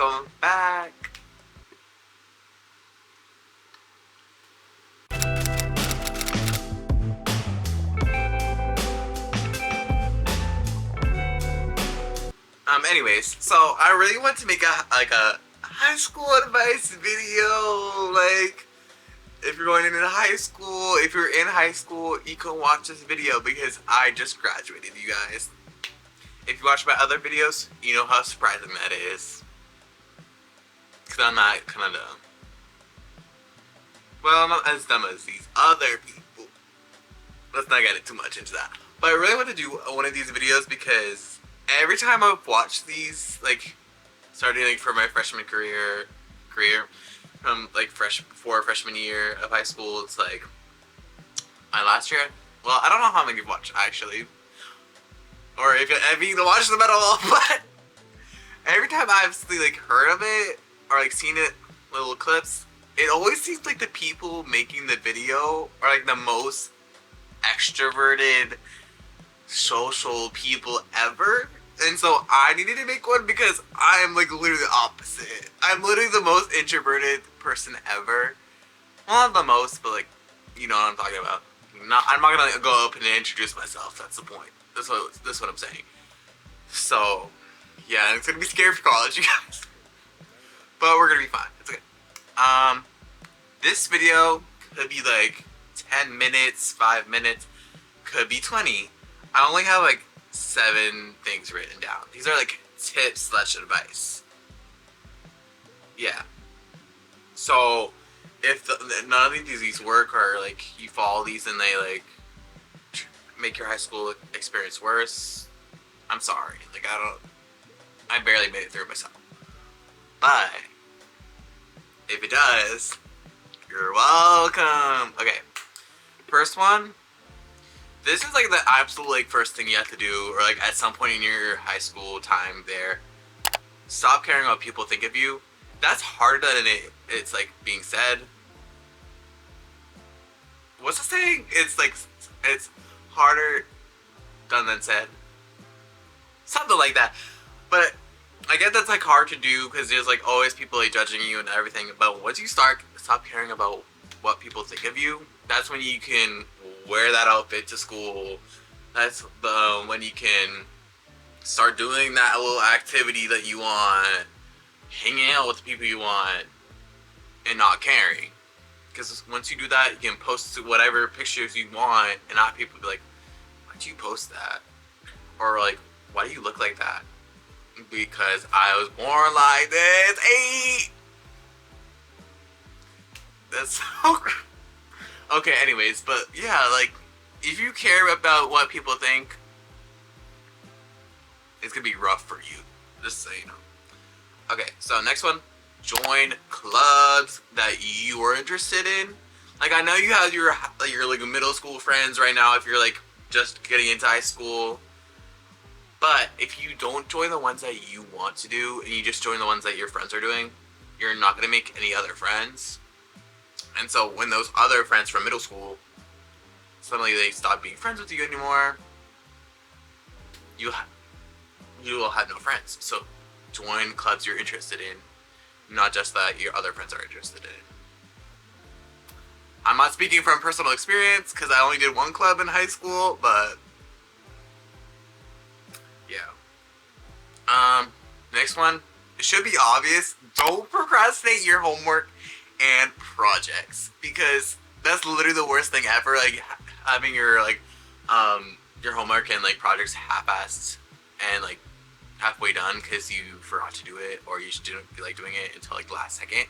welcome back. Anyways, so I really want to make a high school advice video. Like, if you're going into high school, if you're in high school, you can watch this video because I just graduated, you guys. If you watch my other videos, you know how surprising that is. Because I'm not kind of dumb. Well, I'm not as dumb as these other people. Let's not get too much into that. But I really want to do one of these videos because every time I've watched these, like, starting like for my freshman career, from like before freshman year of high school, it's like my last year. Well, I don't know how many you've watched actually, or if you watched them at all. But every time I've like heard of it or like seen it, little clips, it always seems like the people making the video are like the most extroverted, social people ever. And so I needed to make one because I'm like literally the opposite. I'm literally the most introverted person ever. Well, not the most, but like, you know what I'm talking about. I'm not gonna go up and introduce myself. That's the point. That's what I'm saying. So, yeah, it's gonna be scary for college, you guys. But we're gonna be fine. It's okay. This video could be like 10 minutes, 5 minutes, could be 20. I only have like 7 things written down. These are like tips / advice. Yeah. So if none of these work, or like you follow these and they like make your high school experience worse, I'm sorry. Like I barely made it through myself. But if it does, you're welcome. Okay. First one. This is like the absolute like first thing you have to do, or like at some point in your high school time there. Stop caring what people think of you. That's harder than it's like being said. What's the saying? It's like, it's harder done than said. Something like that. But I get that's like hard to do because there's like always people like judging you and everything. But once you stop caring about what people think of you, that's when you can wear that outfit to school. That's when you can start doing that little activity that you want, hanging out with the people you want, and not caring. Because once you do that, you can post whatever pictures you want, and not people be like, why'd you post that? Or like, why do you look like that? Because I was born like this. Hey! That's so okay, anyways, but yeah, like, if you care about what people think, it's gonna be rough for you, just so you know. Okay, so next one, join clubs that you are interested in. Like, I know you have your like middle school friends right now if you're like just getting into high school, but if you don't join the ones that you want to do and you just join the ones that your friends are doing, you're not gonna make any other friends. And so when those other friends from middle school, suddenly they stop being friends with you anymore, you will have no friends. So join clubs you're interested in, not just that your other friends are interested in. I'm not speaking from personal experience because I only did one club in high school, but yeah. Next one, it should be obvious. Don't procrastinate your homework and projects, because that's literally the worst thing ever. Like having your like your homework and like projects half-assed and like halfway done because you forgot to do it, or you just didn't feel like doing it until like the last second.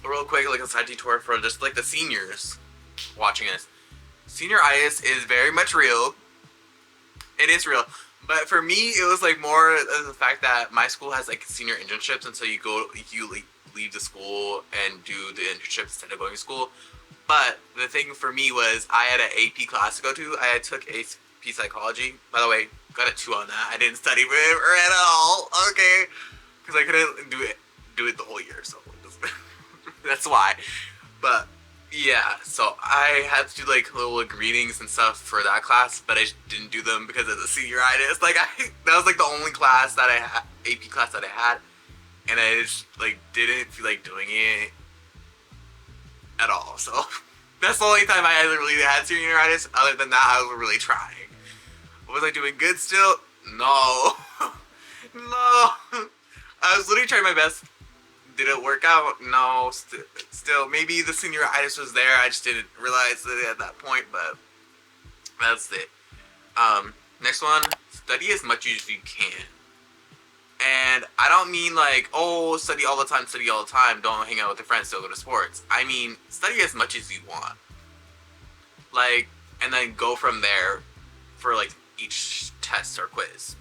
Real quick, like a side detour for just like the seniors watching this. Senioritis is very much real. It is real. But for me, it was like more of the fact that my school has like senior internships, and so you leave the school and do the internship instead of going to school. But the thing for me was I had an AP class to go to. I took AP psychology. By the way, got a 2 on that. I didn't study for it at all. Okay, because I couldn't do it the whole year, so that's why. But yeah, so I had to do like little readings and stuff for that class, but I didn't do them because of the senioritis. Like that was like the only class that AP class that I had, and I just like didn't feel like doing it at all. So that's the only time I ever really had senioritis. Other than that, I was really trying. Was I doing good still? No. No. I was literally trying my best. Did it work out? No. Still, maybe the senioritis was there. I just didn't realize it at that point, but that's it. Next one, study as much as you can. And I don't mean like, oh, study all the time, don't hang out with your friends, still go to sports. I mean, study as much as you want. Like, and then go from there for like each test or quiz.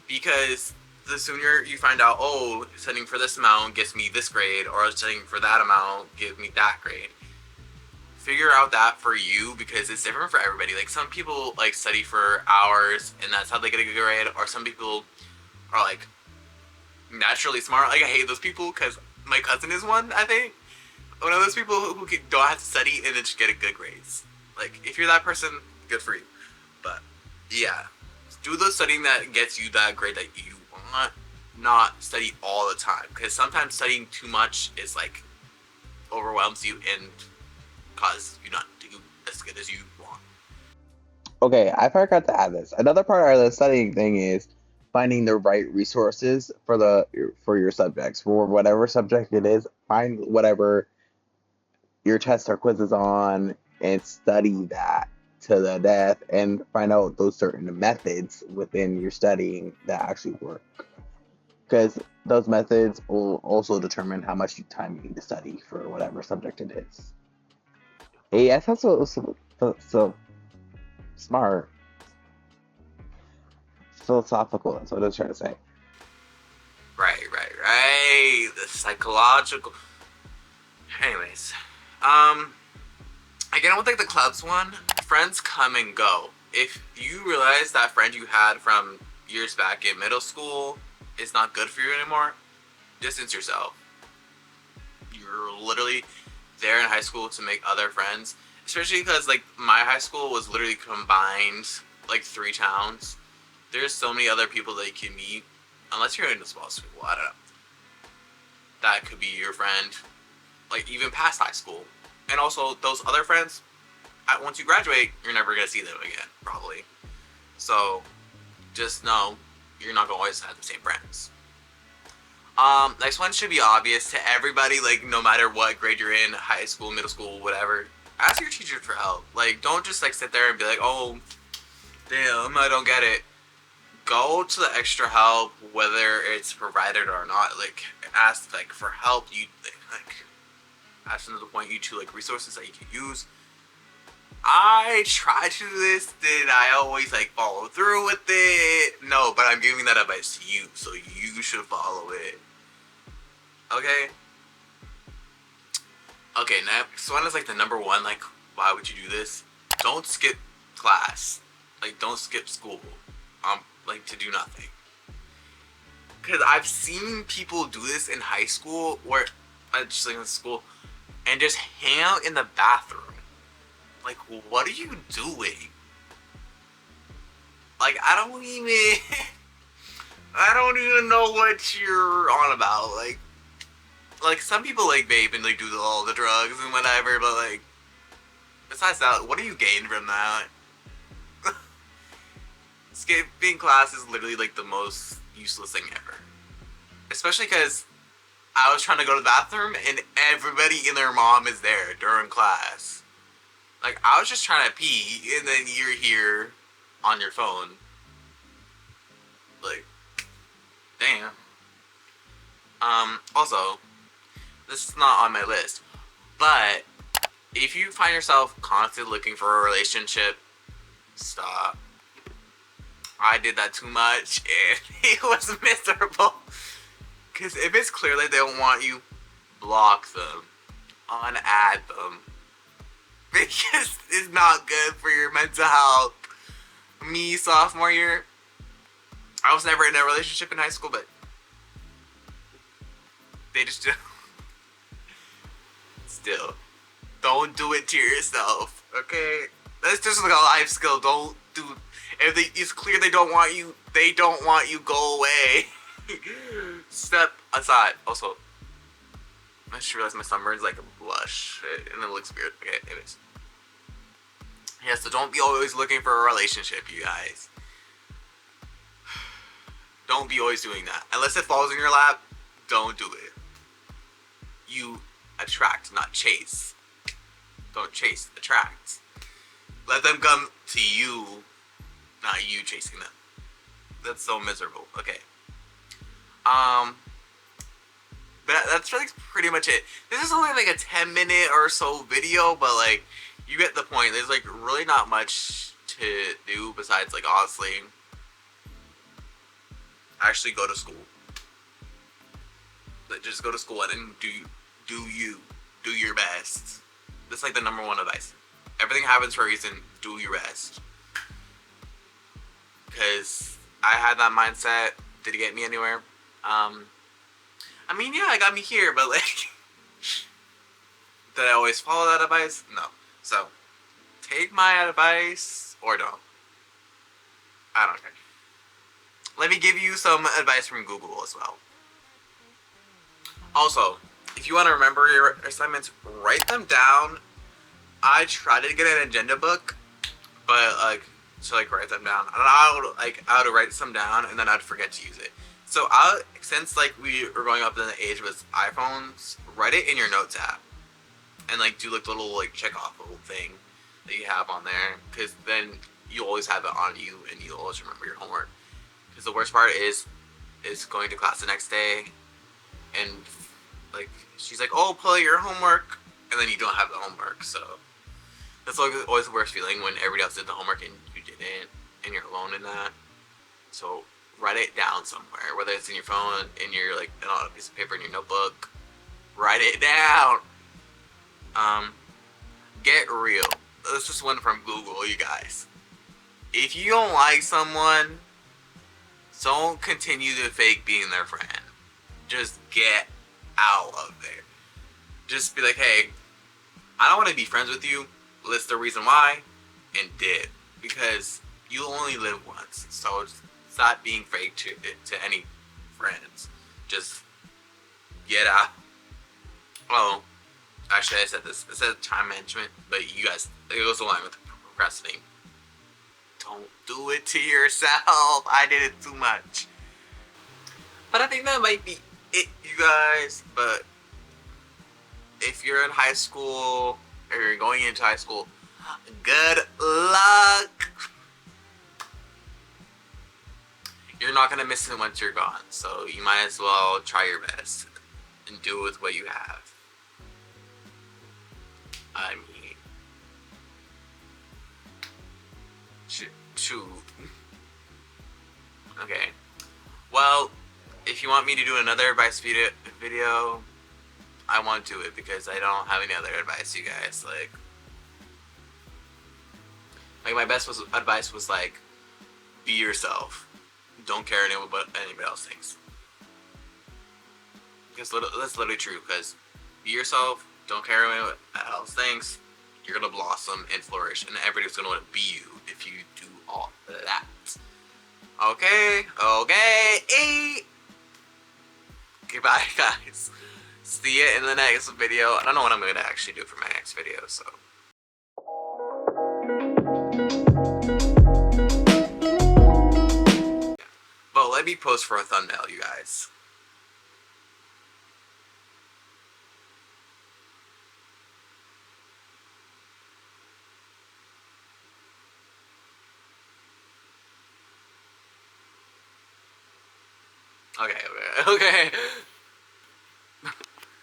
Because the sooner you find out, oh, studying for this amount gets me this grade, or studying for that amount gives me that grade. Figure out that for you, because it's different for everybody. Like, some people like study for hours and that's how they get a good grade, or some people are like naturally smart. Like, I hate those people because my cousin is one, I think. One of those people who don't have to study and then just get a good grades. Like, if you're that person, good for you. But yeah, do the studying that gets you that grade that you want, not study all the time, because sometimes studying too much is like overwhelms you and cause you not to do as good as you want. Okay, I forgot to add this. Another part of the studying thing is finding the right resources for your subjects. For whatever subject it is, find whatever your test or quiz is on and study that to the death and find out those certain methods within your studying that actually work. Because those methods will also determine how much time you need to study for whatever subject it is. Hey, that sounds so smart, philosophical. That's what I was trying to say. Right. The psychological. Anyways, again, with like the clubs one, friends come and go. If you realize that friend you had from years back in middle school is not good for you anymore, distance yourself. You're literally there in high school to make other friends, especially because like my high school was literally combined like 3 towns. There's so many other people that you can meet, unless you're in a small school. I don't know. That could be your friend, like even past high school. And also those other friends, once you graduate, you're never gonna see them again, probably. So just know you're not gonna always have the same friends. Next one should be obvious to everybody, like no matter what grade you're in, high school, middle school, whatever. Ask your teacher for help. Like, don't just like sit there and be like, oh, damn, I don't get it. Go to the extra help, whether it's provided or not. Like, ask like for help. You like ask them to point you to like resources that you can use. I try to do this. Did I always like follow through with it? No, but I'm giving that advice to you, so you should follow it. Okay. Okay, next one is like the number one. Like, why would you do this? Don't skip class. Like, don't skip school. Like to do nothing. Because I've seen people do this in high school, or just like in school, and just hang out in the bathroom. Like, what are you doing? Like, I don't even know what you're on about. Like some people like vape and like do all the drugs and whatever, but like, besides that, what do you gain from that? Skipping class is literally like the most useless thing ever. Especially because I was trying to go to the bathroom and everybody and their mom is there during class. Like, I was just trying to pee and then you're here on your phone. Like, damn. Also, this is not on my list, but if you find yourself constantly looking for a relationship, stop. I did that too much and it was miserable. Because if it's clear that they don't want you, block them. Unadd them. Because it's not good for your mental health. Me, sophomore year, I was never in a relationship in high school, but they just do. Still, don't do it to yourself, okay? That's just like a life skill. Don't do. If it's clear they don't want you, go away. Step aside. Also, I just realized my sunburn's like a blush, and it looks weird. Okay, anyways. Yeah, so don't be always looking for a relationship, you guys. Don't be always doing that. Unless it falls in your lap, don't do it. You attract, not chase. Don't chase, attract. Let them come to you, not you chasing them. That's so miserable. Okay. But that's really pretty much it. This is only like a 10-minute or so video, but like, you get the point. There's like really not much to do besides like honestly actually go to school. Like, just go to school and do your best. That's like the number one advice. Everything happens for a reason. Do your best. Because I had that mindset. Did it get me anywhere? I mean, yeah, it got me here, but like, did I always follow that advice? No. So, take my advice or don't. I don't care. Let me give you some advice from Google as well. Also, if you want to remember your assignments, write them down. I tried to get an agenda book, but like, to like write them down. And I would write some down and then I'd forget to use it. So since like we were going up in the age with iPhones, write it in your notes app. And like do like the little like check off little thing that you have on there. Because then you always have it on you and you always remember your homework. Because the worst part is going to class the next day and like she's like, oh, pull out your homework, and then you don't have the homework. So that's always the worst feeling when everybody else did the homework and you didn't, and you're alone in that. So write it down somewhere, whether it's in your phone, in your like on a piece of paper in your notebook. Write it down. Get real. This is one from Google, you guys. If you don't like someone, don't continue to fake being their friend. Just get out of there. Just be like, hey, I don't want to be friends with you. List the reason why, and dip. Because you only live once. So stop being fake to any friends. Just get out. Oh, actually, I said this. It said time management, but you guys, it goes along with procrastinating. Don't do it to yourself. I did it too much. But I think that might be it, you guys. But if you're in high school or you're going into high school, good luck. You're not gonna miss it once you're gone. So you might as well try your best and do it with what you have. I mean, shoot. Okay. Well, if you want me to do another advice video, I want to do it because I don't have any other advice, you guys. Like my best advice was like, be yourself. Don't care what anybody else thinks. Because that's literally true. Because be yourself. Don't care what else thinks. You're gonna blossom and flourish, and everybody's gonna want to be you if you do all that. Okay. Goodbye, guys. See you in the next video. I don't know what I'm gonna actually do for my next video, so. But let me post for a thumbnail, you guys. Okay.